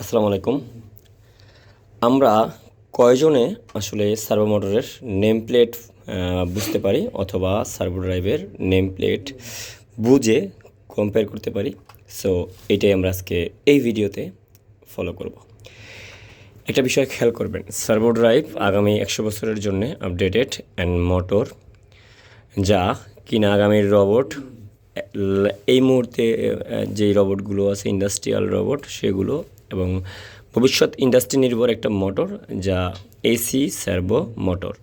আসসালামু আলাইকুম। আমরা কয়জনে আসলে সার্ভো মোটরের নেম প্লেট বুঝতে পারি অথবা সার্ভো ড্রাইভের নেম প্লেট বুঝে কম্পেয়ার করতে পারি? সো এটাই আমরা আজকে এই ভিডিওতে ফলো করব। একটা বিষয় খেয়াল করবেন, সার্ভো ড্রাইভ আগামী 100 বছরের জন্য আপডেটেড অ্যান্ড মোটর, যা কিনা আগামীর রোবট এই মুহূর্তে যেই রোবটগুলো আছে ইন্ডাস্ট্রিয়াল রোবট সেগুলো, এবং ভবিষ্যৎ ইন্ডাস্ট্রি নির্ভর একটা মোটর যা এসি সার্ভো মোটর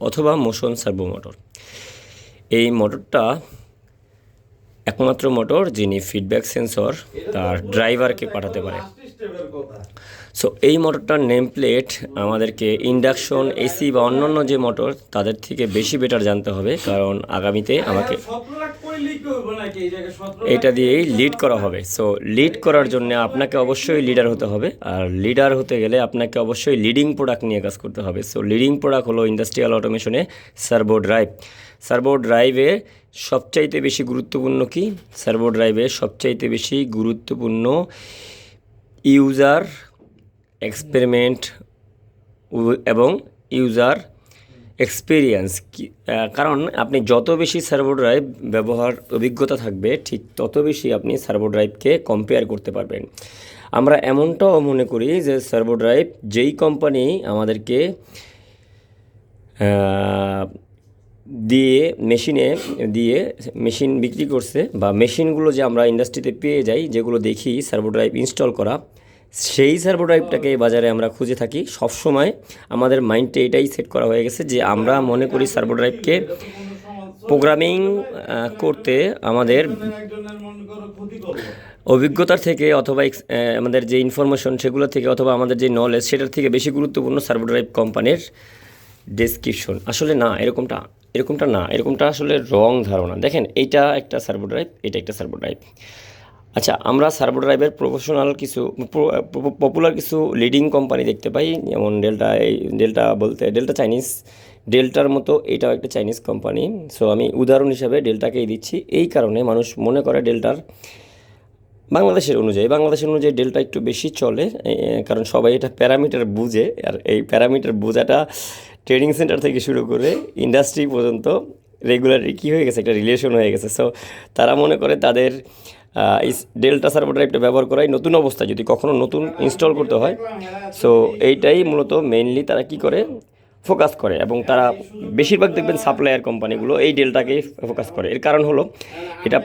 অথবা মোশন সার্ভো মোটর। এই মোটরটা একমাত্র মোটর যিনি ফিডব্যাক সেন্সর তার ড্রাইভারকে পাঠাতে পারে। সো এই মোটরটার নেম প্লেট আমাদেরকে ইন্ডাকশন, এসি বা অন্যান্য যে মোটর তাদের থেকে বেশি বেটার জানতে হবে, কারণ আগামীতে আমাকে এটা দিয়েই লিড করা হবে। সো লিড করার জন্য আপনাকে অবশ্যই লিডার হতে হবে, আর লিডার হতে গেলে আপনাকে অবশ্যই লিডিং প্রোডাক্ট নিয়ে কাজ করতে হবে। সো লিডিং প্রোডাক্ট হলো ইন্ডাস্ট্রিয়াল অটোমেশনে সার্ভো ড্রাইভ। সার্ভো ড্রাইভে সবচাইতে বেশি গুরুত্বপূর্ণ কি? সার্ভো ড্রাইভে সবচাইতে বেশি গুরুত্বপূর্ণ ইউজার এক্সপেরিমেন্ট এবং ইউজার এক্সপিরিয়েন্স। কারণ আপনি যত বেশি সার্ভো ড্রাইভ ব্যবহার অভিজ্ঞতা থাকবে, ঠিক তত বেশি আপনি সার্ভো ড্রাইভকে কম্পেয়ার করতে পারবেন। আমরা এমনটাও মনে করি যে সার্ভো ড্রাইভ যেই কোম্পানি আমাদেরকে দিয়ে মেশিন বিক্রি করছে, বা মেশিনগুলো যে আমরা ইন্ডাস্ট্রিতে পেয়ে যাই, যেগুলো দেখি সার্ভো ড্রাইভ ইনস্টল করা, সেই সার্ভো ড্রাইভটাকে বাজারে আমরা খুঁজে থাকি সবসময়। আমাদের মাইন্ডে এটাই সেট করা হয়ে গেছে যে আমরা মনে করি সার্ভো ড্রাইভকে প্রোগ্রামিং করতে আমাদের অভিজ্ঞতার থেকে অথবা আমাদের যে ইনফরমেশন সেগুলো থেকে অথবা আমাদের যে নলেজ সেটার থেকে বেশি গুরুত্বপূর্ণ সার্ভো ড্রাইভ কোম্পানির ডেসক্রিপশন। আসলে না, এরকমটা আসলে রং ধারণা। দেখেন, এইটা একটা সার্ভো ড্রাইভ, এটা একটা সার্ভো ড্রাইভ। আচ্ছা, আমরা সার্ভো ড্রাইভের প্রফেশনাল কিছু পপুলার কিছু লিডিং কোম্পানি দেখতে পাই, যেমন ডেল্টা চাইনিজ, ডেল্টার মতো এটাও একটা চাইনিজ কোম্পানি। সো আমি উদাহরণ হিসাবে ডেল্টাকেই দিচ্ছি, এই কারণে মানুষ মনে করে ডেল্টার বাংলাদেশের অনুযায়ী ডেল্টা একটু বেশি চলে, কারণ সবাই এটা প্যারামিটার বুঝে। আর এই প্যারামিটার বোঝাটা ট্রেনিং সেন্টার থেকে শুরু করে ইন্ডাস্ট্রি পর্যন্ত রেগুলারলি কী হয়ে গেছে, একটা রিলেশন হয়ে গেছে। সো তারা মনে করে তাদের এই ডেল্টা সার্ভো ড্রাইভটা ব্যবহার করাই নতুন অবস্থায় যদি কখনও নতুন ইনস্টল করতে হয়। সো এইটাই মূলত মেইনলি তারা কি করে ফোকাস করে, এবং তারা বেশিরভাগ দেখবেন সাপ্লায়ার কোম্পানিগুলো এই ডেলটাকেই ফোকাস করে। এর কারণ হলো এটা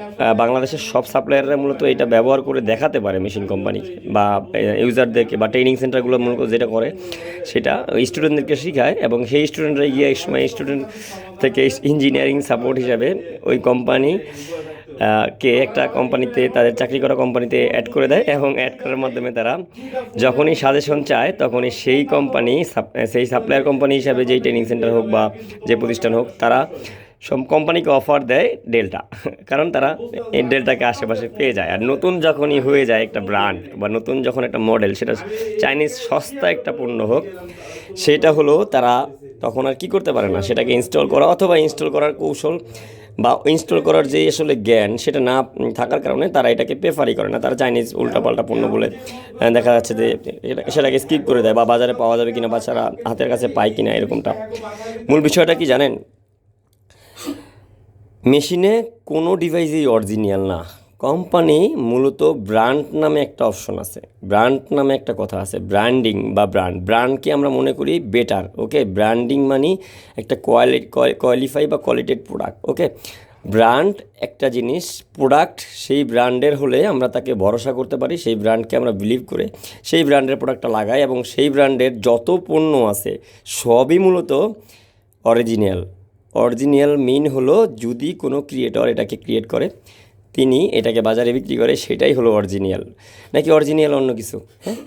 বাংলাদেশের সব সাপ্লায়াররা মূলত এটা ব্যবহার করে দেখাতে পারে মেশিন কোম্পানি বা ইউজারদেরকে, বা ট্রেনিং সেন্টারগুলো মূলত যেটা করে সেটা স্টুডেন্টদেরকে শেখায়, এবং সেই স্টুডেন্টরা গিয়ে এক সময় স্টুডেন্ট থেকে ইঞ্জিনিয়ারিং সাপোর্ট হিসাবে ওই কোম্পানি কে একটা কোম্পানিতে, তাদের চাকরি করা কোম্পানিতে অ্যাড করে দেয়, এবং অ্যাড করার মাধ্যমে তারা যখনই সাজেশন চায় তখনই সেই সাপ্লায়ার কোম্পানি হিসাবে যেই ট্রেনিং সেন্টার হোক বা যে প্রতিষ্ঠান হোক, তারা সব কোম্পানিকে অফার দেয় ডেল্টা, কারণ তারা এই ডেল্টাকে আশেপাশে পেয়ে যায়। আর নতুন যখনই হয়ে যায় একটা ব্র্যান্ড বা নতুন যখন একটা মডেল, সেটা চাইনিজ সস্তা একটা পণ্য হোক, সেটা হলো তারা তখন আর কি করতে পারে না, সেটাকে ইনস্টল করা অথবা ইনস্টল করার কৌশল বা ইনস্টল করার যে আসলে জ্ঞান সেটা না থাকার কারণে তারা এটাকে প্রেফারই করে না। তারা চাইনিজ উল্টাপাল্টা পণ্য বলে দেখা যাচ্ছে যে সেটাকে স্কিপ করে দেয়, বা বাজারে পাওয়া যাবে কিনা বা সারা হাতের কাছে পায় কিনা, এরকমটা। মূল বিষয়টা কি জানেন? মেশিনে কোনো ডিভাইসই অরিজিনাল না। কোম্পানি মূলত ব্র্যান্ড নামে একটা অপশন আছে, ব্র্যান্ড নামে একটা কথা আছে, ব্র্যান্ডিং বা ব্র্যান্ডকে আমরা মনে করি বেটার। ওকে, ব্র্যান্ডিং মানে একটা কোয়ালিফাই বা কোয়ালিটেড প্রোডাক্ট। ওকে, ব্র্যান্ড একটা জিনিস, প্রোডাক্ট সেই ব্র্যান্ডের হলে আমরা তাকে ভরসা করতে পারি, সেই ব্র্যান্ডকে আমরা বিলিভ করে সেই ব্র্যান্ডের প্রোডাক্টটা লাগাই, এবং সেই ব্র্যান্ডের যত পণ্য আছে সবই মূলত অরিজিনাল মিন হলো যদি কোনো ক্রিয়েটর এটাকে ক্রিয়েট করে, তিনি এটাকে বাজারে বিক্রি করে, সেটাই হলো অরিজিনাল। নাকি অরিজিনাল অন্য কিছু? হ্যাঁ,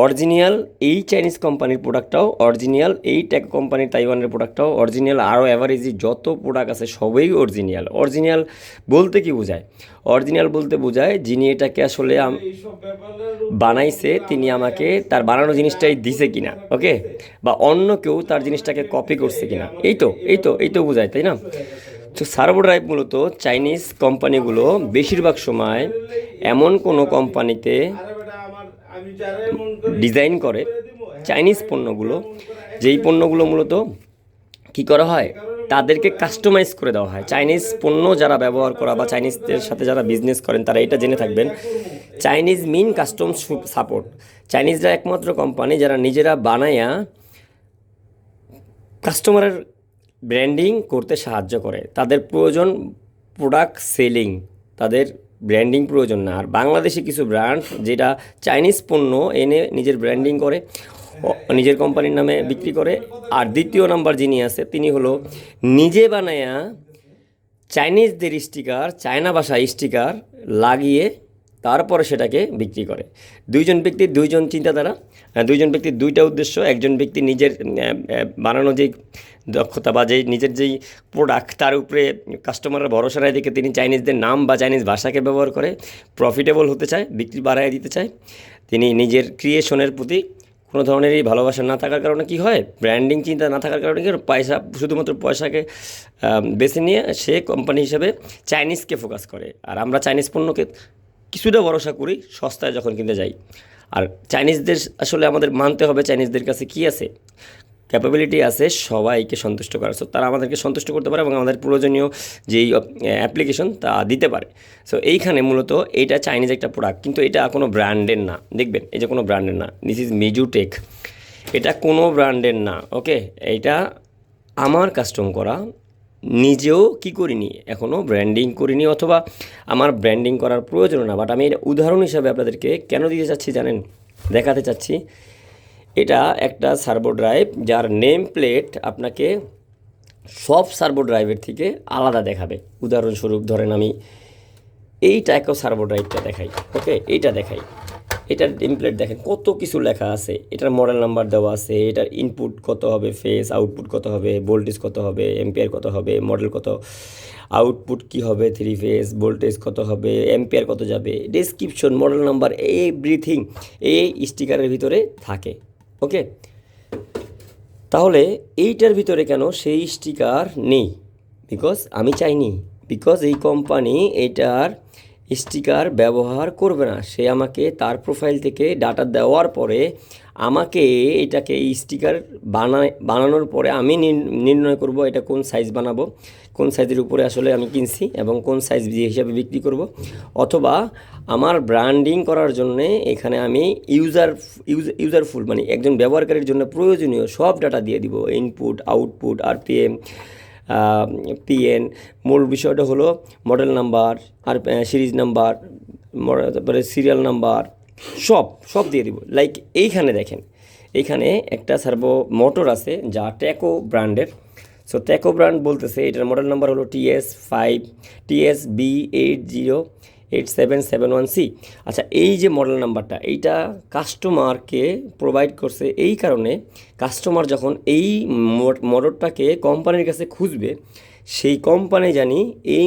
অরিজিনাল এই চাইনিজ কোম্পানির প্রোডাক্টটাও অরিজিনাল, এই টেক কোম্পানির তাইওয়ানের প্রোডাক্টটাও অরিজিনাল, আরও অ্যাভারেজি যত প্রোডাক্ট আছে সবই অরিজিনাল বলতে কি বোঝায়? অরিজিনাল বলতে বোঝায় যিনি এটাকে আসলে বানাইছে তিনি আমাকে তার বানানো জিনিসটাই দিছে কিনা, ওকে, বা অন্য কেউ তার জিনিসটাকে কপি করছে কিনা, এই তো বোঝায়, তাই না? তো সার্ভো ড্রাইভ মূলত চাইনিজ কোম্পানিগুলো বেশিরভাগ সময় এমন কোনো কোম্পানিতে ডিজাইন করে চাইনিজ পণ্যগুলো, যেই পণ্যগুলো মূলত কী করা হয়, তাদেরকে কাস্টমাইজ করে দেওয়া হয়। চাইনিজ পণ্য যারা ব্যবহার করা বা চাইনিজদের সাথে যারা বিজনেস করেন তারা এটা জেনে থাকবেন, চাইনিজ মিন কাস্টম সাপোর্ট। চাইনিজরা একমাত্র কোম্পানি যারা নিজেরা বানায়া কাস্টমারের ব্র্যান্ডিং করতে সাহায্য করে। তাদের প্রয়োজন প্রোডাক্ট সেলিং, তাদের ব্র্যান্ডিং প্রয়োজন না। আর বাংলাদেশি কিছু ব্র্যান্ড যেটা চাইনিজ পণ্য এনে নিজের ব্র্যান্ডিং করে, নিজের কোম্পানির নামে বিক্রি করে। আর দ্বিতীয় নাম্বার যিনি আছে তিনি হলো নিজে বানায়া চাইনিজদের স্টিকার, চায়না ভাষায় স্টিকার লাগিয়ে তারপরে সেটাকে বিক্রি করে। দুইজন ব্যক্তির দুইজন চিন্তাধারা, দুইজন ব্যক্তির দুইটা উদ্দেশ্য। একজন ব্যক্তি নিজের বানানো যেই দক্ষতা বা যেই নিজের যেই প্রোডাক্ট তার উপরে কাস্টমারের ভরসা রায় দেখে তিনি চাইনিজদের নাম বা চাইনিজ ভাষাকে ব্যবহার করে প্রফিটেবল হতে চায়, বিক্রি বাড়ায় দিতে চায়। তিনি নিজের ক্রিয়েশনের প্রতি কোনো ধরনেরই ভালোবাসা না থাকার কারণে কি হয়, ব্র্যান্ডিং চিন্তা না থাকার কারণে কি পয়সা, শুধুমাত্র পয়সাকে বেছে নিয়ে সে কোম্পানি হিসেবে চাইনিজকে ফোকাস করে। আর আমরা চাইনিজ পণ্যকে কিছুটা ভরসা করি সস্তায় যখন কিনতে যাই। আর চাইনিজদের আসলে আমাদের মানতে হবে চাইনিজদের কাছে কী আছে, ক্যাপাবিলিটি আছে সবাইকে সন্তুষ্ট করার। সো তারা আমাদেরকে সন্তুষ্ট করতে পারে এবং আমাদের প্রয়োজনীয় যেই অ্যাপ্লিকেশন তা দিতে পারে। সো এইখানে মূলত এইটা চাইনিজ একটা প্রোডাক্ট, কিন্তু এটা কোনো ব্র্যান্ডের না। দেখবেন এই যে কোনো ব্র্যান্ডের না, দিস ইজ মিজুটেক, এটা কোনো ব্র্যান্ডের না। ওকে, এইটা আমার কাস্টম করা, নিজেও কি করিনি এখনও ব্র্যান্ডিং করিনি, অথবা আমার ব্র্যান্ডিং করার প্রয়োজন না। বাট আমি এটা উদাহরণ হিসাবে আপনাদেরকে কেন দিতে চাচ্ছি জানেন, দেখাতে চাচ্ছি। এটা একটা সার্ভো ড্রাইভ যার নেম প্লেট আপনাকে সব সার্ভো ড্রাইভের থেকে আলাদা দেখাবে। উদাহরণস্বরূপ ধরেন আমি এই টাইপের সার্ভো ড্রাইভটা দেখাই, ওকে, এইটা দেখাই, এটার নেম প্লেট দেখেন কত কিছু লেখা আছে, এটার মডেল নাম্বার দেওয়া আছে, এটার ইনপুট কত হবে, ফেস আউটপুট কত হবে, ভোল্টেজ কত হবে, এম্পিয়ার কত হবে, মডেল কত, আউটপুট কি হবে, 3 ফেজ, ভোল্টেজ কত হবে, এম্পিয়ার কত যাবে, ডেসক্রিপশন, মডেল নাম্বার, এভরিথিং এই স্টিকারের ভিতরে থাকে। ওকে, তাহলে এইটার ভিতরে কেন সেই স্টিকার নেই? বিকজ আমি চাইনি, বিকজ এই কোম্পানি এইটার স্টিকার ব্যবহার করবে না। সে আমাকে তার প্রোফাইল থেকে ডাটা দেওয়ার পরে আমাকে এটাকে এই স্টিকার বানানোর পরে আমি নির্ণয় করব এটা কোন সাইজ বানাবো, কোন সাইজের উপরে আসলে আমি কিনছি এবং কোন সাইজ হিসাবে বিক্রি করব। অথবা আমার ব্র্যান্ডিং করার জন্যে এখানে আমি ইউজারফুল মানে একজন ব্যবহারকারীর জন্য প্রয়োজনীয় সব ডাটা দিয়ে দিব, ইনপুট, আউটপুট, আরপিএম, পিএন। মূল বিষয়টা হলো মডেল নাম্বার, আর সিরিজ নাম্বার, তারপরে সিরিয়াল নাম্বার, সব দিয়ে দিব। লাইক এইখানে দেখেন, এইখানে একটা সার্ভো মোটর আছে যা ট্যাকো ব্র্যান্ডের। সো ট্যাকো ব্র্যান্ড বলতেছে এটার মডেল নাম্বার হলো TS5TSB808771C। আচ্ছা, এই যে মডেল নাম্বারটা এইটা কাস্টমারকে প্রোভাইড করছে এই কারণে, কাস্টমার যখন এই মোটরটাকে কোম্পানির কাছে খুঁজবে, সেই কোম্পানি জানি এই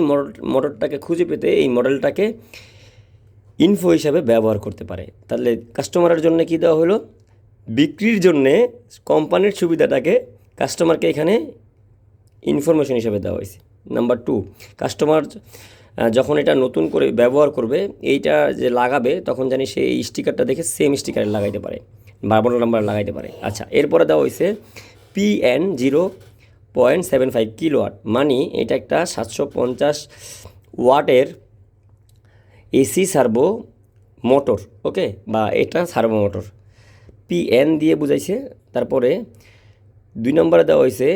মোটরটাকে খুঁজে পেতে এই মডেলটাকে ইনফো হিসাবে ব্যবহার করতে পারে। তাহলে কাস্টমারের জন্য কী দেওয়া হলো, বিক্রির জন্যে কোম্পানির সুবিধাটাকে কাস্টমারকে এখানে ইনফরমেশন হিসাবে দেওয়া হয়েছে। নাম্বার 2, কাস্টমার যখন এটা নতুন করে ব্যবহার করবে, এইটা যে লাগাবে তখন জানি সে এই স্টিকারটা দেখে সেম স্টিকারে লাগাইতে পারে বা মডেল নাম্বার লাগাইতে পারে। আচ্ছা, এরপরে দেওয়া হয়েছে PN 0.75 কিলোওয়াট, মানে এটা একটা 750 ওয়াটের এসি সার্ভো মোটর। ওকে, বা এটা সার্ভো মোটর PN দিয়ে বুঝাইছে। তারপরে 2 নম্বরে দেওয়া হয়েছে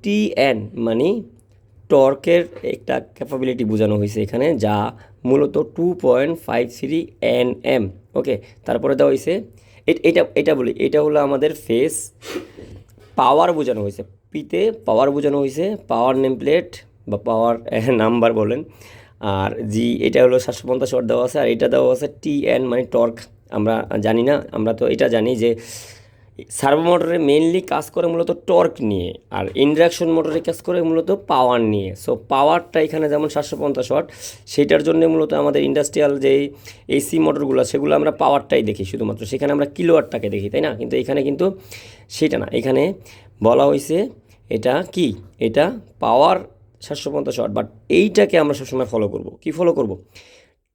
TN, মানে টর্কের একটা ক্যাপাবিলিটি বোঝানো হয়েছে এখানে, যা মূলত 2.53 Nm। ওকে, তারপরে দেওয়া হয়েছে এটা বলি, এটা হলো আমাদের ফেস পাওয়ার বোঝানো হয়েছে, পিতে পাওয়ার বোঝানো হয়েছে, পাওয়ার নেম প্লেট বা পাওয়ার নাম্বার বলেন। আর জি এটা হলো 750 ওয়াট দেওয়া আছে। আর এটা দেওয়া আছে TN, মানে টর্ক। আমরা জানি না, আমরা তো এটা জানি যে সার্ভো মোটরে মেইনলি কাজ করে মূলত টর্ক নিয়ে, আর ইন্ডাকশন মোটরে কাজ করে মূলত পাওয়ার নিয়ে। সো পাওয়ারটা এখানে যেমন 750 ওয়াট, সেটার জন্য মূলত আমাদের ইন্ডাস্ট্রিয়াল যেই এসি মোটরগুলো সেগুলো আমরা পাওয়ারটাই দেখি শুধুমাত্র, সেখানে আমরা কিলোওয়াটটাকে দেখি, তাই না? কিন্তু এখানে কিন্তু সেটা না, এখানে বলা হয়েছে এটা কি, এটা পাওয়ার 750 ওয়াট। বাট এইটাকে আমরা সবসময় ফলো করব, কি ফলো করব?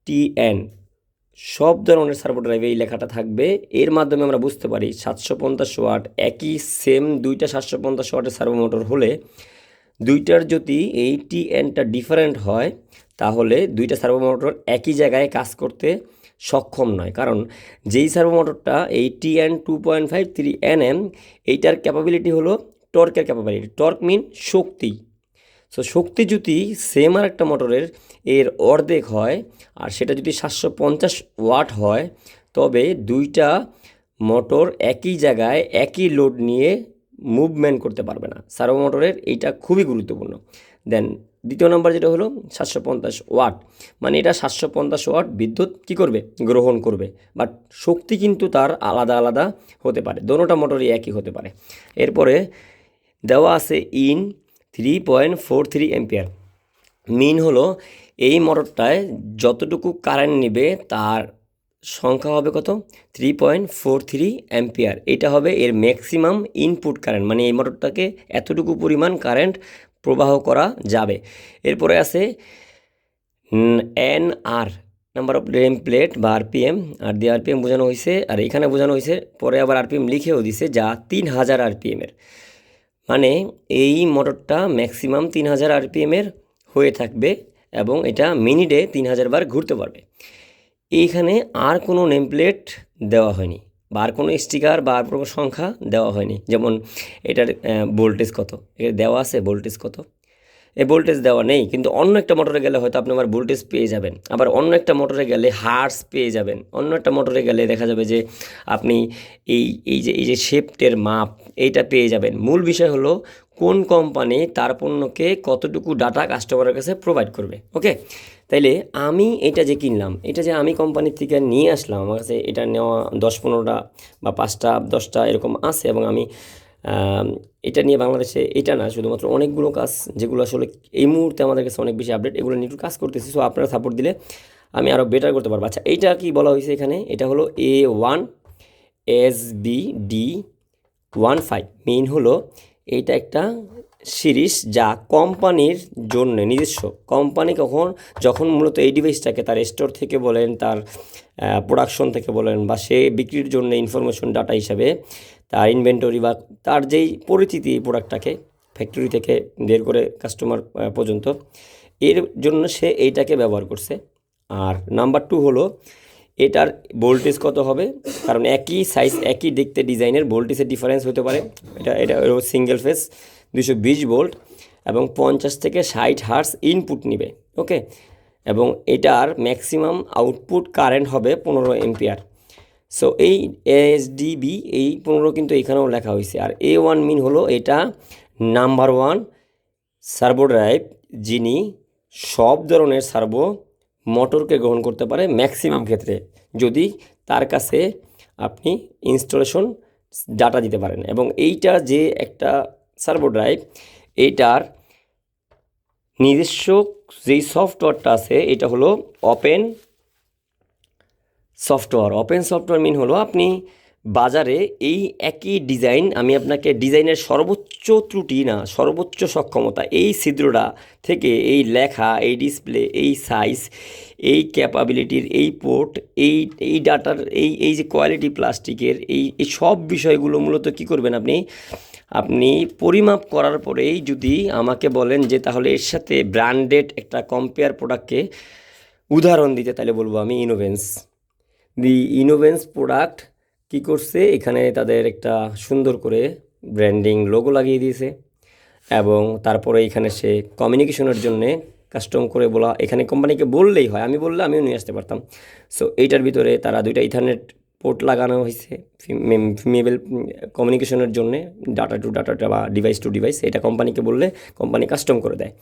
TN, সব ধরনের সার্ভো ড্রাইভে এই লেখাটা থাকবে। এর মাধ্যমে আমরা বুঝতে পারি 750 ওয়াট একই সেম দুইটা 750 ওয়াটের সার্ভো মোটর হলে দুইটার যদি এইটি এনটা ডিফারেন্ট হয় তাহলে দুইটা সার্ভো মোটর একই জায়গায় কাজ করতে সক্ষম নয়। কারণ যেই সার্ভো মোটরটা 80N 2.53 NM এইটার ক্যাপাবিলিটি হলো টর্কের ক্যাপাবিলিটি, টর্ক মিন শক্তি। সো শক্তি যদি সেম আর একটা মোটরের এর অর্ধেক হয় আর সেটা যদি 750 ওয়াট হয় তবে দুইটা মোটর একই জায়গায় একই লোড নিয়ে মুভমেন্ট করতে পারবে না। সার্ভো মোটরের এইটা খুবই গুরুত্বপূর্ণ। দেন দ্বিতীয় নম্বর যেটা হলো 750 ওয়াট, মানে এটা 750 ওয়াট বিদ্যুৎ কী করবে, গ্রহণ করবে, বাট শক্তি কিন্তু তার আলাদা আলাদা হতে পারে, দোনোটা মোটরই একই হতে পারে। এরপরে দেওয়া আছে ইন 3.43 অ্যাম্পিয়ার। মিন হলো এই মোটরটায় যতটুকু কারেন্ট নেবে তার সংখ্যা হবে কত, 3.43 অ্যাম্পিয়ার। এটা হবে এর ম্যাক্সিমাম ইনপুট কারেন্ট, মানে এই মোটরটাকে এতটুকু পরিমাণ কারেন্ট প্রবাহ করা যাবে। এরপরে আছে NR, number of name plate বা আরপিএম, আর দিয়ে আরপিএম বোঝানো হয়েছে, আর এখানে বোঝানো হয়েছে পরে আবার আরপিএম লিখেও দিছে যা 3000 আরপিএমের। মানে এই মোটরটা ম্যাক্সিমাম 3000 আরপিএমের হয়ে থাকবে এবং এটা মিনিটে 3000 বার ঘুরতে পারবে। এইখানে আর কোনো নেম প্লেট দেওয়া হয়নি বা আর কোনো স্টিকার বা আর কোনো সংখ্যা দেওয়া হয়নি। যেমন এটার ভোল্টেজ কত, এটা দেওয়া আছে ভোল্টেজ কত, এই ভোল্টেজ দেওয়া নেই, কিন্তু অন্য একটা মোটরে গেলে হয়তো আপনি আবার ভোল্টেজ পেয়ে যাবেন, আবার অন্য একটা মোটরে গেলে হার্স পেয়ে যাবেন, অন্য একটা মোটরে গেলে দেখা যাবে যে আপনি এই যে শেফটের মাপ এইটা পেয়ে যাবেন। মূল বিষয় হলো কোন কোম্পানি তার পণ্যকে কতটুকু ডাটা কাস্টমারের কাছে প্রোভাইড করবে। ওকে, তাইলে আমি এটা যে কিনলাম, এটা যে আমি কোম্পানির থেকে নিয়ে আসলাম, আমার কাছে এটা নেওয়া 10-15টা বা 5টা 10টা এরকম আছে, এবং আমি এটা নিয়ে বাংলাদেশে এটা না শুধুমাত্র অনেকগুলো কাজ যেগুলো আসলে এই মুহূর্তে আমাদের কাছে অনেক বেশি আপডেট, এগুলো নিয়ে একটু কাজ করতেছি। সো আপনারা সাপোর্ট দিলে আমি আরও বেটার করতে পারবো। আচ্ছা, এইটা কি বলা হয়েছে এখানে, এটা হলো A1 SBD15। মেইন হলো এইটা একটা সিরিজ যা কোম্পানির জন্য নিজস্ব, কোম্পানি যখন মূলত এই ডিভাইসটাকে তার স্টোর থেকে বলেন, তার প্রোডাকশন থেকে বলেন, বা সে বিক্রির জন্য ইনফরমেশন ডাটা হিসাবে তার ইনভেন্টরি বা তার যেই পরিচিতি প্রোডাক্টটাকে ফ্যাক্টরি থেকে বের করে কাস্টমার পর্যন্ত, এর জন্য সে এইটাকে ব্যবহার করছে। আর নাম্বার 2 হলো এটার ভোল্টেজ কত হবে, কারণ একই সাইজ একই দেখতে ডিজাইনের ভোল্টেজের ডিফারেন্স হতে পারে। এটা সিঙ্গেল ফেজ 220 ভোল্ট এবং 50 থেকে 60 হার্টজ ইনপুট নিবে। ওকে, এবং এটার ম্যাক্সিমাম আউটপুট কারেন্ট হবে 15 এম্পিয়ার। সো এই ASDB এই 15 কিন্তু এখানেও লেখা হয়েছে। আর A1 মিন হলো এটা নাম্বার 1 সার্ভো ড্রাইভ যিনি সব ধরনের সার্ভো মোটরকে গ্রহণ করতে পারে ম্যাক্সিমাম ক্ষেত্রে, যদি তার কাছে আপনি ইনস্টলেশন ডাটা দিতে পারেন। এবং এইটা যে একটা সার্ভো ড্রাইভ, এইটার নিজস্ব যেই সফটওয়্যারটা আছে এটা হলো ওপেন সফটওয়্যার। ওপেন সফটওয়্যার মিন হলো আপনি বাজারে এই একই ডিজাইন, আমি আপনাকে ডিজাইনের সর্বোচ্চ ত্রুটি না সর্বোচ্চ সক্ষমতা, এই ছিদ্রটা থেকে এই লেখা, এই ডিসপ্লে, এই সাইজ, এই ক্যাপাবিলিটির, এই পোর্ট, এই ডাটার এই যে কোয়ালিটি প্লাস্টিকের, এই সব বিষয়গুলো মূলত কী করবেন আপনি পরিমাপ করার পরেই যদি আমাকে বলেন যে তাহলে এর সাথে ব্র্যান্ডেড একটা কম্পেয়ার প্রোডাক্টকে উদাহরণ দিতে, তাহলে বলবো আমি ইনোভেন্স। ইনোভেন্স প্রোডাক্ট কী করছে, এখানে তাদের একটা সুন্দর করে ব্র্যান্ডিং লোগো লাগিয়ে দিয়েছে, এবং তারপরে এখানে সে কমিউনিকেশনের জন্যে কাস্টম করে বলা, এখানে কোম্পানিকে বললেই হয়, আমি বললে আমিও নিয়ে আসতে পারতাম। সো এইটার ভিতরে তারা 2টা ইথারনেট পোর্ট লাগানো হয়েছে ফিমেল কমিউনিকেশনের জন্যে, ডাটা টু ডাটা বা ডিভাইস টু ডিভাইস, এটা কোম্পানিকে বললে কোম্পানি কাস্টম করে দেয়।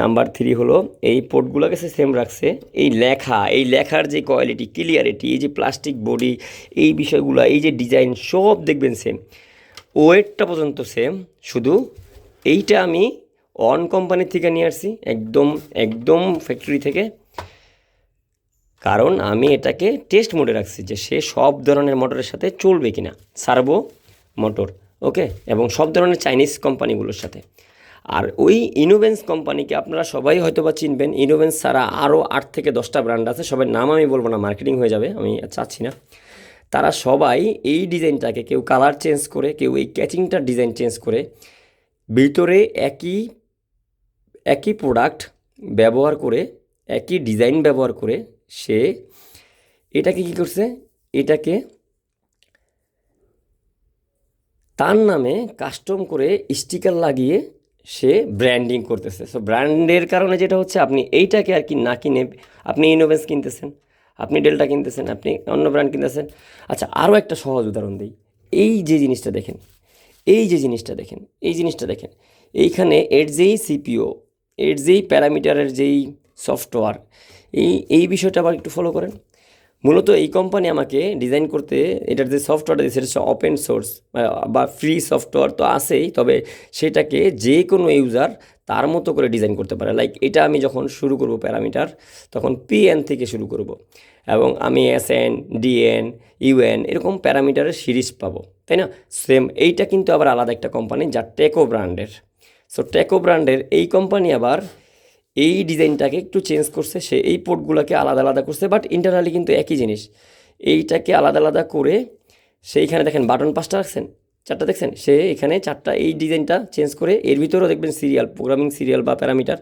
নাম্বার 3 হলো এই পোর্টগুলো কাছে সেম রাখছে, এই লেখার যে কোয়ালিটি, ক্লিয়ারিটি, এই যে প্লাস্টিক বডি, এই বিষয়গুলো, এই যে ডিজাইন সব দেখবেন সেম, ওয়েটটা পর্যন্ত সেম। শুধু এইটা আমি অন কোম্পানির থেকে নিয়ে আসছি একদম ফ্যাক্টরি থেকে, কারণ আমি এটাকে টেস্ট মোডে রাখছি যে সে সব ধরনের মোটরের সাথে চলবে কিনা, সার্ভো মোটর। ওকে, এবং সব ধরনের চাইনিজ কোম্পানিগুলোর সাথে। আর ওই ইনোভেন্স কোম্পানিকে আপনারা সবাই হয়তো বা চিনবেন। ইনোভেন্স ছাড়া আরও 8 থেকে 10টা ব্র্যান্ড আছে, সবার নাম আমি বলবো না, মার্কেটিং হয়ে যাবে, আমি চাচ্ছি না। তারা সবাই এই ডিজাইনটাকে কেউ কালার চেঞ্জ করে, কেউ এই ক্যাচিংটার ডিজাইন চেঞ্জ করে, ভিতরে একই একই প্রোডাক্ট ব্যবহার করে, একই ডিজাইন ব্যবহার করে সে এটাকে কী করছে, এটাকে তার নামে কাস্টম করে স্টিকার লাগিয়ে সে ব্র্যান্ডিং করতেছে। সো ব্র্যান্ডের কারণে যেটা হচ্ছে, আপনি এইটাকে আর কি না কিনে আপনি ইনোভেন্স কিনতেছেন, আপনি ডেল্টা কিনতেছেন, আপনি অন্য ব্র্যান্ড কিনতেছেন। আচ্ছা, আরও একটা সহজ উদাহরণ দিই। এই যে জিনিসটা দেখেন, এই যে জিনিসটা দেখেন, এই জিনিসটা দেখেন, এইখানে এর যেই সিপিও, এর যেই প্যারামিটারের যেই সফটওয়্যার, এই বিষয়টা আবার একটু ফলো করেন। মূলত এই কোম্পানি আমাকে ডিজাইন করতে, এটার যে সফটওয়্যারটা দিয়েছে, সেটা হচ্ছে ওপেন সোর্স বা ফ্রি সফটওয়্যার তো আছেই, তবে সেটাকে যে কোনো ইউজার তার মতো করে ডিজাইন করতে পারে। লাইক এটা আমি যখন শুরু করব প্যারামিটার, তখন পিএন থেকে শুরু করব, এবং আমি এসএন, ডিএন, ইউএন এরকম প্যারামিটারের সিরিজ পাবো, তাই না? সেম এইটা কিন্তু আবার আলাদা একটা কোম্পানি, যা টেকো ব্র্যান্ডের। সো টেকো ব্র্যান্ডের এই কোম্পানি আবার এই ডিজাইনটাকে একটু চেঞ্জ করছে, সে এই পোর্টগুলোকে আলাদা আলাদা করছে, বাট ইন্টারনালি কিন্তু একই জিনিস। এইটাকে আলাদা আলাদা করে সেইখানে দেখেন বাটন 5টা রাখছেন, 4টা দেখছেন, সে এখানে 4টা এই ডিজাইনটা চেঞ্জ করে, এর ভিতরেও দেখবেন সিরিয়াল, প্রোগ্রামিং সিরিয়াল বা প্যারামিটার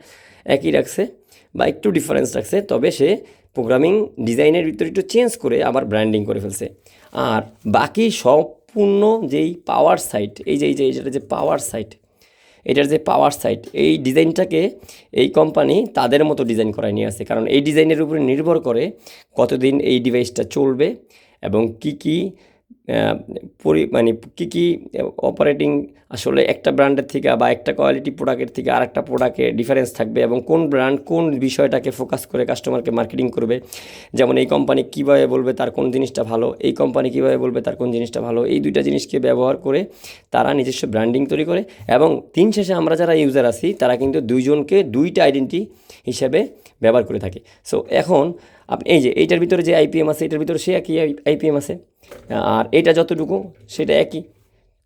একই রাখছে বা একটু ডিফারেন্স রাখছে, তবে সে প্রোগ্রামিং ডিজাইনের ভিতরে একটু চেঞ্জ করে আবার ব্র্যান্ডিং করে ফেলছে। আর বাকি সম্পূর্ণ যেই পাওয়ার সাইট, এইটা যে পাওয়ার সাইট, এটার যে পাওয়ার সাইট, এই ডিজাইনটাকে এই কোম্পানি তাদের মতো ডিজাইন করায় নিয়ে আসে, কারণ এই ডিজাইনের উপরে নির্ভর করে কতদিন এই ডিভাইসটা চলবে এবং কী কী মানে কী কী অপারেটিং আসলে একটা ব্র্যান্ডের থেকে বা একটা কোয়ালিটি প্রোডাক্টের থেকে আর একটা প্রোডাক্টে ডিফারেন্স থাকবে, এবং কোন ব্র্যান্ড কোন বিষয়টাকে ফোকাস করে কাস্টমারকে মার্কেটিং করবে। যেমন এই কোম্পানি কীভাবে বলবে তার কোন জিনিসটা ভালো, এই কোম্পানি কীভাবে বলবে তার কোন জিনিসটা ভালো, এই দুইটা জিনিসকে ব্যবহার করে তারা নিজস্ব ব্র্যান্ডিং তৈরি করে। এবং দিন শেষে আমরা যারা ইউজার আছি, তারা কিন্তু দুইজনকে দুইটা আইডেন্টি হিসেবে ব্যবহার করে থাকে। সো এখন আপনি এই যে এইটার ভিতরে যে আইপিএম আছে, এটার ভিতরে সে একই আইপিএম আছে, আর এইটা যতটুকু সেটা একই।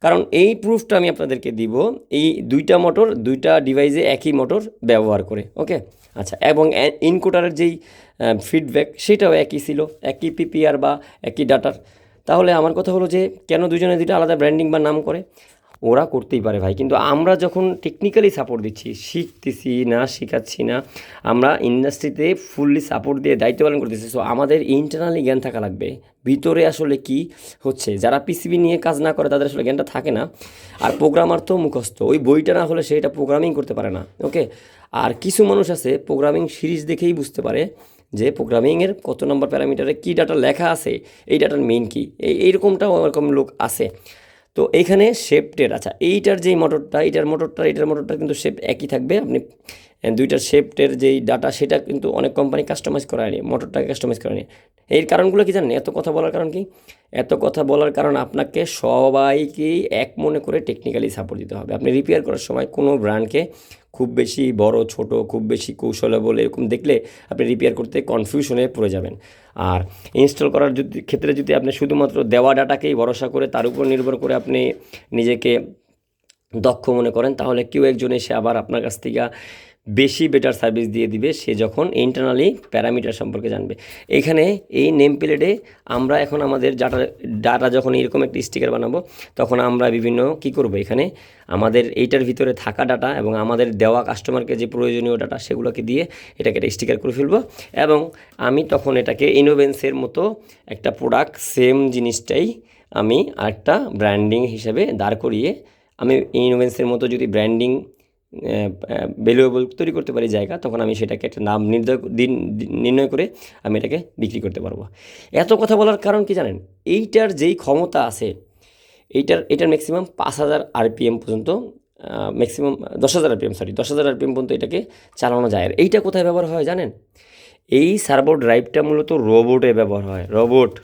কারণ এই প্রুফটা আমি আপনাদেরকে দিব, এই দুইটা মোটর দুইটা ডিভাইসে একই মোটর ব্যবহার করে, ওকে। আচ্ছা, এবং ইনকোডারের যেই ফিডব্যাক সেটাও একই ছিল, একই পিপিআর বা একই ডাটার। তাহলে আমার কথা হলো যে কেন দুজনে দুইটা আলাদা ব্র্যান্ডিং বা নাম করে? ওরা করতেই পারে ভাই, কিন্তু আমরা যখন টেকনিক্যালি সাপোর্ট দিচ্ছি, শিখতেছি না, শেখাচ্ছি না, আমরা ইন্ডাস্ট্রিতে ফুললি সাপোর্ট দিয়ে দায়িত্ব পালন করতেছি। সো আমাদের ইন্টারনালি জ্ঞান থাকা লাগবে, ভিতরে আসলে কি হচ্ছে। যারা পিসিবি নিয়ে কাজ না করে তাদের আসলে জ্ঞানটা থাকে না। আর প্রোগ্রামার তো মুখস্থ, ওই বইটা না হলে সেটা প্রোগ্রামিং করতে পারে না, ওকে। আর কিছু মানুষ আছে প্রোগ্রামিং সিরিজ দেখেই বুঝতে পারে যে প্রোগ্রামিংয়ের কত নম্বর প্যারামিটারে কী ডাটা লেখা আছে, এই ডাটার মেইন কী, এইরকমটাও ওরকম লোক আছে। তো এইখানে শেপটের, আচ্ছা এইটার যেই মোটরটা, এটার মোটরটা কিন্তু শেপ একই থাকবে। আপনি দুইটার শেপটের যেই ডাটা, সেটা কিন্তু অনেক কোম্পানি কাস্টমাইজ করা নিয়ে, মোটরটাকে কাস্টমাইজ করা নিয়ে। এর কারণগুলো কি জানেন? এত কথা বলার কারণ কি? এত কথা বলার কারণ আপনাকে সবাইকেই এক মনে করে টেকনিক্যালি সাপোর্ট দিতে হবে। আপনি রিপেয়ার করার সময় কোনো ব্র্যান্ডকে খুব বেশি বড় ছোট, খুব বেশি কৌশলবল এরকম দেখলে আপনি রিপেয়ার করতে কনফিউশনে পড়ে যাবেন। আর ইনস্টল করার ক্ষেত্রে যদি আপনি শুধুমাত্র দেওয়া ডাটাকেই ভরসা করে তার উপর নির্ভর করে আপনি নিজেকে দক্ষ মনে করেন, তাহলে কেউ একজন এসে আবার আপনার কাছ থেকে বেশি বেটার সার্ভিস দিয়ে দিবে, সে যখন ইন্টারনালি প্যারামিটার সম্পর্কে জানবে। এখানে এই নেম প্লেটে আমরা এখন আমাদের ডাটা যখন এরকম একটা স্টিকার বানাবো, তখন আমরা বিভিন্ন কি করব, এখানে আমাদের এইটার ভিতরে থাকা ডাটা এবং আমাদের দেওয়া কাস্টমারকে যে প্রয়োজনীয় ডাটা, সেগুলোকে দিয়ে এটাকে একটা স্টিকার করে ফেলবো। এবং আমি তখন এটাকে ইনোভেন্সের মতো একটা প্রোডাক্ট, সেম জিনিসটাই আমি আরেকটা ব্র্যান্ডিং হিসেবে দাঁড় করিয়ে, আমি ইনোভেন্সের মতো যদি ব্র্যান্ডিং ভ্যালুয়েবল তৈরি করতে পারি জায়গা, তখন আমি সেটাকে একটা নাম নির্ণয় করে আমি এটাকে বিক্রি করতে পারবো। এত কথা বলার কারণ কি জানেন? এইটার যেই ক্ষমতা আছে, এটার ম্যাক্সিমাম 5000 আরপিএম পর্যন্ত, ম্যাক্সিমাম 10,000 আরপিএম, 10,000 আরপিএম পর্যন্ত এটাকে চালানো যায়। আর এইটা কোথায় ব্যবহার হয় জানেন? এই সার্ভো ড্রাইভটা মূলত রোবটে ব্যবহার হয়। রোবট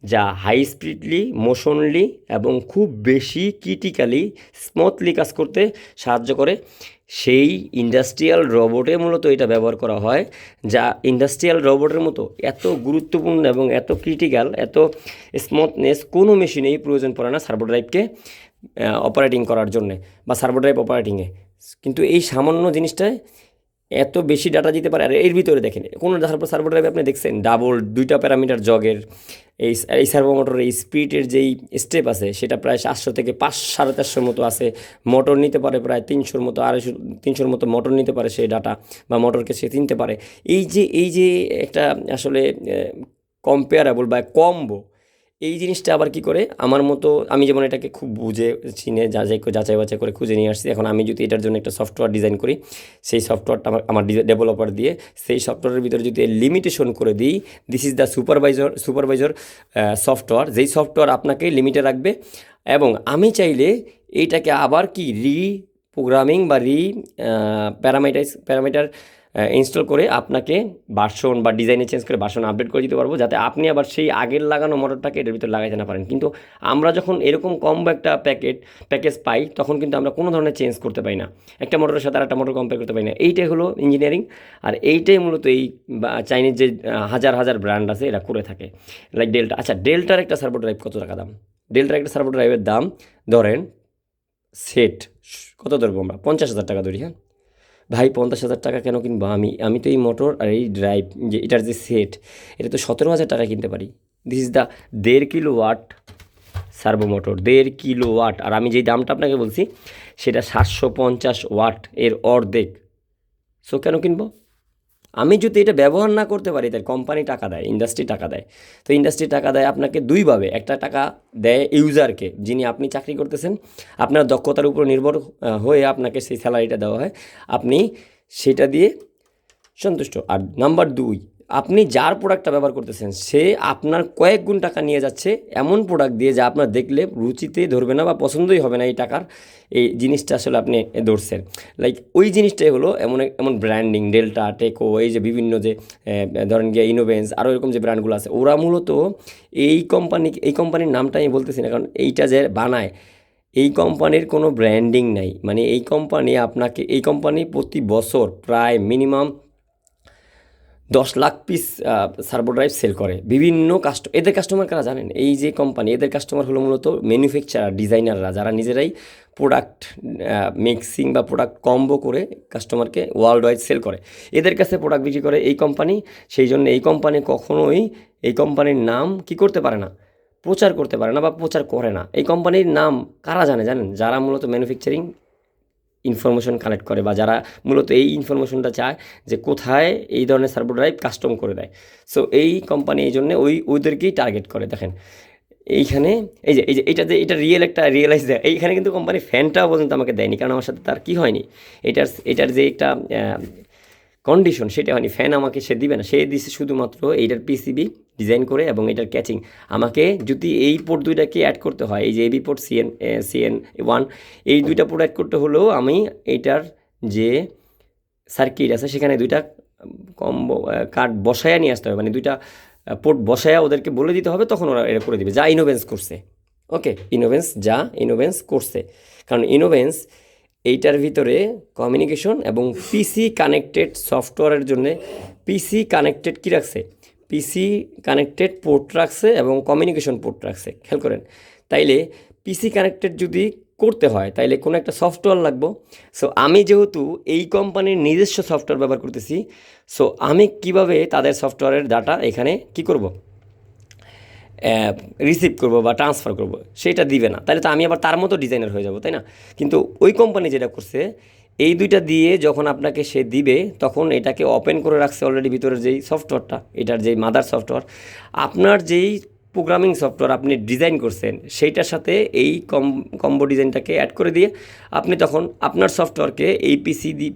যা হাই স্পিডলি, মোশনলি এবং খুব বেশি ক্রিটিক্যালি স্মুথলি কাজ করতে সাহায্য করে, সেই ইন্ডাস্ট্রিয়াল রোবটে মূলত এটা ব্যবহার করা হয়। যা ইন্ডাস্ট্রিয়াল রোবটের মতো এত গুরুত্বপূর্ণ এবং এত ক্রিটিক্যাল, এত স্মুথনেস কোনো মেশিনেই প্রয়োজন পড়ে না সার্ভো ড্রাইভকে অপারেটিং করার জন্যে বা সার্ভো ড্রাইভ অপারেটিংয়ে। কিন্তু এই সামান্য জিনিসটায় এত বেশি ডাটা দিতে পারে। আর এর ভিতরে দেখেন কোনো সার্ভো ড্রাইভে আপনি দেখছেন ডাবল 2টা প্যারামিটার জগের এই সার্ভো মোটরের এই স্পিডের যেই স্টেপ আছে সেটা প্রায় 700 থেকে 450 মতো আছে। মোটর নিতে পারে প্রায় 300 মতো, 350 মতো মোটর নিতে পারে সেই ডাটা, বা মোটরকে সে চিনতে পারে। এই যে একটা আসলে কম্পেয়ারেবল বা কম্বো, এই জিনিসটা আবার কি করে আমার মতো, আমি যেমন এটাকে খুব বুঝে চিনে যাচাই বাছাই করে খুঁজে নিয়ে আসছি। এখন আমি যদি এটার জন্য একটা সফটওয়্যার ডিজাইন করি, সেই সফটওয়্যারটা আমার ডেভেলপার দিয়ে সেই সফটওয়্যারের ভিতরে যদি লিমিটেশন করে দিই, this is the supervisor software, যেই সফটওয়্যার আপনাকে লিমিটে রাখবে। এবং আমি চাইলে এইটাকে আবার কি প্রোগ্রামিং বা প্যারামিটার ইনস্টল করে আপনাকে ভার্সন বা ডিজাইনে চেঞ্জ করে ভার্সন আপডেট করে দিতে পারবো, যাতে আপনি আবার সেই আগের লাগানো মোটরটাকে এটার ভিতরে লাগাইতে না পারেন। কিন্তু আমরা যখন এরকম কম্বো একটা প্যাকেজ পাই, তখন কিন্তু আমরা কোনো ধরনের চেঞ্জ করতে পারি না, একটা মোটরের সাথে আরেকটা মোটর কম্পেয়ার করতে পারি না। এইটাই হলো ইঞ্জিনিয়ারিং। আর এইটাই মূলত এই চাইনিজ যে হাজার হাজার ব্র্যান্ড আছে এরা করে থাকে, লাইক ডেল্টা। আচ্ছা, ডেল্টার একটা সার্ভো ড্রাইভ কত টাকা দাম? ডেল্টার একটা সার্ভো ড্রাইভের দাম ধরেন সেট কত ধরবো আমরা, 50,000 টাকা ধরি। হ্যাঁ ভাই, 50,000 টাকা কেন কিনবো? আমি তো এই মোটর আর এই ড্রাইভ যে এটার যে সেট, এটা তো 17,000 টাকা কিনতে পারি। This is the 1.5 kilowatt servo motor, 1.5 kilowatt. আর আমি যেই দামটা আপনাকে বলছি সেটা 750 ওয়াট, এর অর্ধেক। সো কেন কিনবো? আমি যদি এটা ব্যবহার না করতে পারি, তাই কোম্পানি টাকা দেয়, ইন্ডাস্ট্রি টাকা দেয়। তো ইন্ডাস্ট্রি টাকা দেয় আপনাকে দুইভাবে। একটা টাকা দেয় ইউজারকে, যিনি আপনি চাকরি করতেছেন, আপনার দক্ষতার উপর নির্ভর হয়ে আপনাকে সেই স্যালারিটা দেওয়া হয়, আপনি সেটা দিয়ে সন্তুষ্ট। আর নাম্বার 2, আপনি যার প্রোডাক্টটা ব্যবহার করতেছেন সে আপনার কয়েক গুণ টাকা নিয়ে যাচ্ছে এমন প্রোডাক্ট দিয়ে, যা আপনার দেখলে রুচিতে ধরবে না বা পছন্দই হবে না এই টাকার এই জিনিসটা আসলে আপনি ধরছেন। লাইক ওই জিনিসটাই হলো এমন ব্র্যান্ডিং, ডেল্টা, টেকো, এই যে বিভিন্ন যে ধরেন গিয়ে ইনোভেন্স, আরও এরকম যে ব্র্যান্ডগুলো আছে, ওরা মূলত এই কোম্পানির নামটা আমি বলতেছি না, কারণ এইটা যে বানায় এই কোম্পানির কোনো ব্র্যান্ডিং নাই। মানে এই কোম্পানি প্রতি বছর প্রায় minimum 10 lakh piece servo drive sell করে বিভিন্ন এদের কাস্টমার কারা জানেন? এই যে কোম্পানি, এদের কাস্টমার হলো মূলত ম্যানুফ্যাকচারার, ডিজাইনাররা, যারা নিজেরাই প্রোডাক্ট মিক্সিং বা প্রোডাক্ট কম্বো করে কাস্টমারকে ওয়ার্ল্ড ওয়াইড সেল করে। এদের কাছে প্রোডাক্ট বিক্রি করে এই কোম্পানি। সেই জন্য এই কোম্পানি কখনোই এই কোম্পানির নাম কি করতে পারে না, প্রচার করতে পারে না বা প্রচার করে না। এই কোম্পানির নাম কারা জানেন? যারা মূলত ম্যানুফ্যাকচারিং ইনফরমেশন কালেক্ট করে, বা যারা মূলত এই ইনফরমেশনটা চায় যে কোথায় এই ধরনের সার্ভো ড্রাইভ কাস্টম করে দেয়। সো এই কোম্পানি এই জন্য ওদেরকেই টার্গেট করে। দেখেন এইখানে এটা রিয়েলাইজ দেয়। এইখানে কিন্তু কোম্পানি ফ্যানটাও পর্যন্ত আমাকে দেয়নি, কারণ আমার সাথে তার কি হয়নি, এটার যে একটা কন্ডিশন সেটা হয়নি। ফ্যান আমাকে সে দিবে না, সে দিছে শুধুমাত্র এইটার পিসিবি ডিজাইন করে এবং এটার ক্যাচিং। আমাকে যদি এই পোর্ট দুইটাকে অ্যাড করতে হয়, এই যে এবি পোর্ট CN1, এই দুইটা পোর্ট অ্যাড করতে হলেও আমি এইটার যে সার্কিট আছে সেখানে দুইটা কম্বো কার্ড বসায়া নিয়ে আসতে হবে, মানে দুইটা পোর্ট বসায়া ওদেরকে বলে দিতে হবে, তখন ওরা এটা করে দিবে, যা ইনোভেন্স করছে। ওকে, ইনোভেন্স করছে, কারণ ইনোভেন্স এইটার ভিতরে কমিউনিকেশন এবং পিসি কানেক্টেড সফটওয়্যারের জন্য পিসি কানেক্টেড কী রাখছে, পিসি কানেক্টেড পোর্ট রাখছে এবং কমিউনিকেশন পোর্ট রাখছে। খেয়াল করেন, তাইলে পিসি কানেক্টেড যদি করতে হয় তাইলে কোনো একটা সফটওয়্যার লাগবে। সো আমি যেহেতু এই কোম্পানির নিজস্ব সফটওয়্যার ব্যবহার করতেছি, সো আমি কিভাবে তাদের সফটওয়্যারের ডাটা এখানে কি করব, রিসিভ করব বা ট্রান্সফার করব, সেটা দিবে না। তাহলে তো আমি আবার তার মতো ডিজাইনার হয়ে যাব, তাই না? কিন্তু ওই কোম্পানি যেটা করছে, এই দুইটা দিয়ে যখন আপনাকে সে দিবে, তখন এটাকে ওপেন করে রাখছে অলরেডি ভিতরের যেই সফটওয়্যারটা, এটার যেই মাদার সফটওয়্যার, আপনার যেই প্রোগ্রামিং সফটওয়্যার আপনি ডিজাইন করছেন সেইটার সাথে এই কম্বো ডিজাইনটাকে অ্যাড করে দিয়ে আপনি তখন আপনার সফটওয়্যারকে এই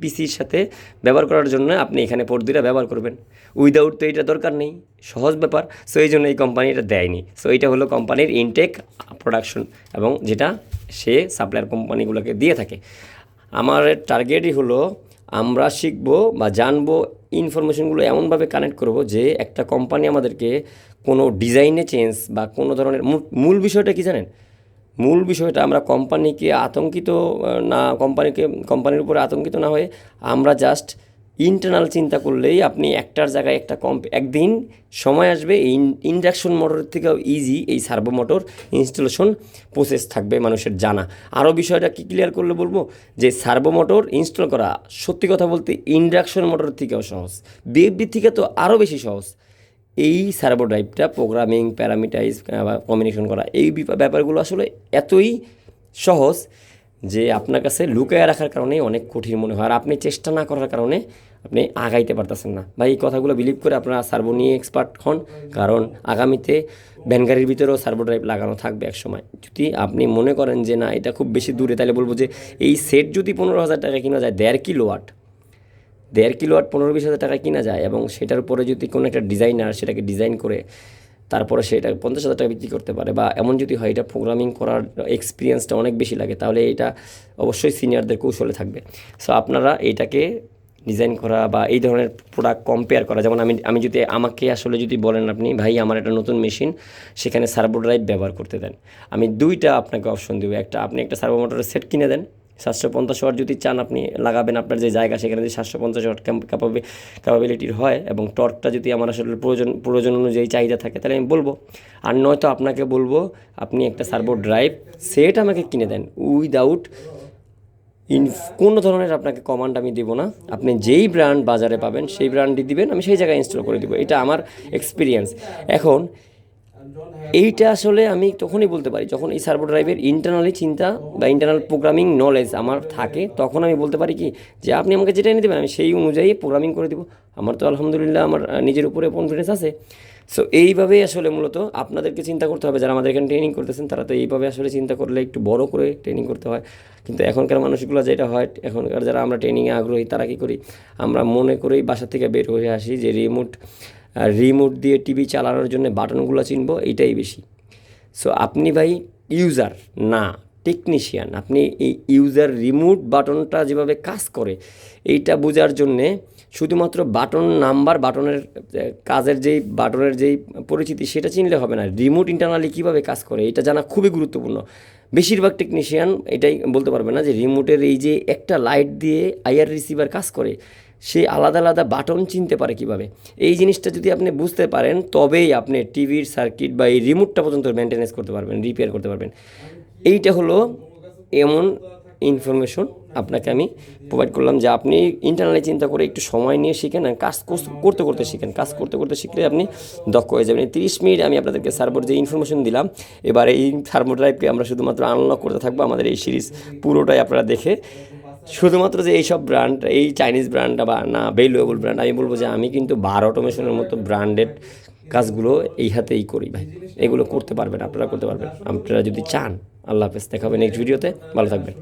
পিসির সাথে ব্যবহার করার জন্য আপনি এখানে পোর্ট দুইটা ব্যবহার করবেন। উইদাউট তো এটা দরকার নেই, সহজ ব্যাপার। সো এই জন্য এই কোম্পানি এটা দেয়নি। সো এটা হলো কোম্পানির ইনটেক প্রোডাকশন, এবং যেটা সে সাপ্লায়ার কোম্পানিগুলোকে দিয়ে থাকে। আমার টার্গেটই হলো আমরা শিখবো বা জানবো, ইনফরমেশনগুলো এমনভাবে কানেক্ট করব যে একটা কোম্পানি আমাদেরকে কোনো ডিজাইনে চেঞ্জ বা কোনো ধরনের মূল বিষয়টা কি জানেন? মূল বিষয়টা আমরা কোম্পানির উপরে আতঙ্কিত না হয়ে আমরা জাস্ট ইন্টারনাল চিন্তা করলেই আপনি একটার জায়গায় একটা একদিন সময় আসবে এই ইন্ডাকশন মোটরের থেকেও ইজি এই সার্ভো মোটর ইনস্টলেশন প্রসেস থাকবে মানুষের জানা। আরও বিষয়টা কি ক্লিয়ার করলে বলবো যে সার্ভো মোটর ইনস্টল করা সত্যি কথা বলতে ইন্ডাকশন মোটরের থেকেও সহজ, বিএফডি থেকে তো আরও বেশি সহজ। এই সার্ভো ড্রাইভটা প্রোগ্রামিং প্যারামিটাইজ বা কম্বিনেশন করা এই ব্যাপারগুলো আসলে এতই সহজ যে আপনার কাছে লুকায় রাখার কারণেই অনেক কঠিন মনে হয়, আর আপনি চেষ্টা না করার কারণে আপনি আগাইতে পারতেছেন না। ভাই এই কথাগুলো বিলিভ করে আপনারা সার্ভো নিয়ে এক্সপার্ট হন, কারণ আগামীতে ভ্যানগাড়ির ভিতরেও সার্ভো ড্রাইভ লাগানো থাকবে এক সময়। যদি আপনি মনে করেন যে না এটা খুব বেশি দূরে, তাহলে বলবো যে এই সেট যদি 15,000 টাকা কিনা যায়, 1.5 কিলোওয়াট 15-20 হাজার টাকায় কিনা যায়, এবং সেটার উপরে যদি কোনো একটা ডিজাইনার সেটাকে ডিজাইন করে তারপরে সেটা 50,000 টাকা বিক্রি করতে পারে, বা এমন যদি হয় এটা প্রোগ্রামিং করার এক্সপিরিয়েন্সটা অনেক বেশি লাগে, তাহলে এটা অবশ্যই সিনিয়রদের কৌশলে থাকবে। সো আপনারা এইটাকে ডিজাইন করা বা এই ধরনের প্রোডাক্ট কম্পেয়ার করা, যেমন আমি যদি আমাকে আসলে যদি বলেন আপনি ভাই আমার একটা নতুন মেশিন, সেখানে সার্ভো ড্রাইভ ব্যবহার করতে দেন, আমি দুইটা আপনাকে অপশন দেবো। আপনি একটা সার্ভো মোটরের সেট কিনে দেন, 750 ওয়াট যদি চান আপনি লাগাবেন আপনার যে জায়গা, সেখানে যদি 750 ওয়াট ক্যাপাবিলিটির হয় এবং টর্কটা যদি আমার আসলে প্রয়োজন অনুযায়ী চাহিদা থাকে, তাহলে আমি বলবো। আর নয়তো আপনাকে বলবো আপনি একটা সার্ভো ড্রাইভ সেট আমাকে কিনে দেন, উইদাউট কোনো ধরনের আপনাকে কমান্ড আমি দেবো না, আপনি যেই ব্র্যান্ড বাজারে পাবেন সেই ব্র্যান্ডই দিবেন, আমি সেই জায়গায় ইনস্টল করে দিব। এটা আমার এক্সপিরিয়েন্স। এখন এইটা আসলে আমি তখনই বলতে পারি যখন এই সার্ভো ড্রাইভের ইন্টারনালি চিন্তা বা ইন্টারনাল প্রোগ্রামিং নলেজ আমার থাকে, তখন আমি বলতে পারি কি যে আপনি আমাকে যেটা এনে দেবেন আমি সেই অনুযায়ী প্রোগ্রামিং করে দিব। আমার তো আলহামদুলিল্লাহ আমার নিজের উপরে কনফিডেন্স আছে। সো এইভাবেই আসলে মূলত আপনাদেরকে চিন্তা করতে হবে, যারা আমাদের এখানে ট্রেনিং করতেছেন তারা তো এইভাবে আসলে চিন্তা করলে একটু বড় করে ট্রেনিং করতে হয়। কিন্তু এখনকার মানুষগুলো যেটা হয়, এখনকার যারা আমরা ট্রেনিংয়ে আগ্রহী তারা কী করি, আমরা মনে করেই বাসা থেকে বের হয়ে আসি যে রিমোট দিয়ে টিভি চালানোর জন্য বাটনগুলো চিনব, এইটাই বেশি। সো আপনি ভাই ইউজার না টেকনিশিয়ান, আপনি এই ইউজার রিমোট বাটনটা যেভাবে কাজ করে এইটা বোঝার জন্যে শুধুমাত্র বাটন নাম্বার, বাটনের কাজের যেই বাটনের যেই পরিচিতি সেটা চিনলে হবে না, রিমোট ইন্টারনালি কীভাবে কাজ করে এটা জানা খুবই গুরুত্বপূর্ণ। বেশিরভাগ টেকনিশিয়ান এটাই বলতে পারবে না যে রিমোটের এই যে একটা লাইট দিয়ে আইআর রিসিভার কাজ করে, সে আলাদা আলাদা বাটন চিনতে পারে কিভাবে। এই জিনিসটা যদি আপনি বুঝতে পারেন তবেই আপনি টিভির সার্কিট বা এই রিমোটটা পর্যন্ত মেনটেনেন্স করতে পারবেন, রিপেয়ার করতে পারবেন। এইটা হলো এমন ইনফরমেশন আপনাকে আমি প্রোভাইড করলাম যে আপনি ইন্টারনালি চিন্তা করে একটু সময় নিয়ে শিখেন, আর কাজ করতে করতে শিখেন। কাজ করতে করতে শিখলে আপনি দক্ষ হয়ে যাবেন। 30 মিনিট আমি আপনাদেরকে সার্ভোর যে ইনফরমেশন দিলাম, এবার এই সার্ভো ড্রাইভকে আমরা শুধুমাত্র আনলক করতে থাকবো। আমাদের এই সিরিজ পুরোটাই আপনারা দেখে শুধুমাত্র যে এইসব ব্র্যান্ড, এই চাইনিজ ব্র্যান্ড বা না ভ্যালুয়েবল ব্র্যান্ড, আমি বলবো যে আমি কিন্তু বার অটোমেশনের মতো ব্র্যান্ডেড কাজগুলো এই হাতেই করি ভাই। এগুলো করতে পারবেন, আপনারা করতে পারবেন আপনারা যদি চান। আল্লাহ হাফেজ, দেখা হবে নেক্সট ভিডিওতে, ভালো থাকবেন।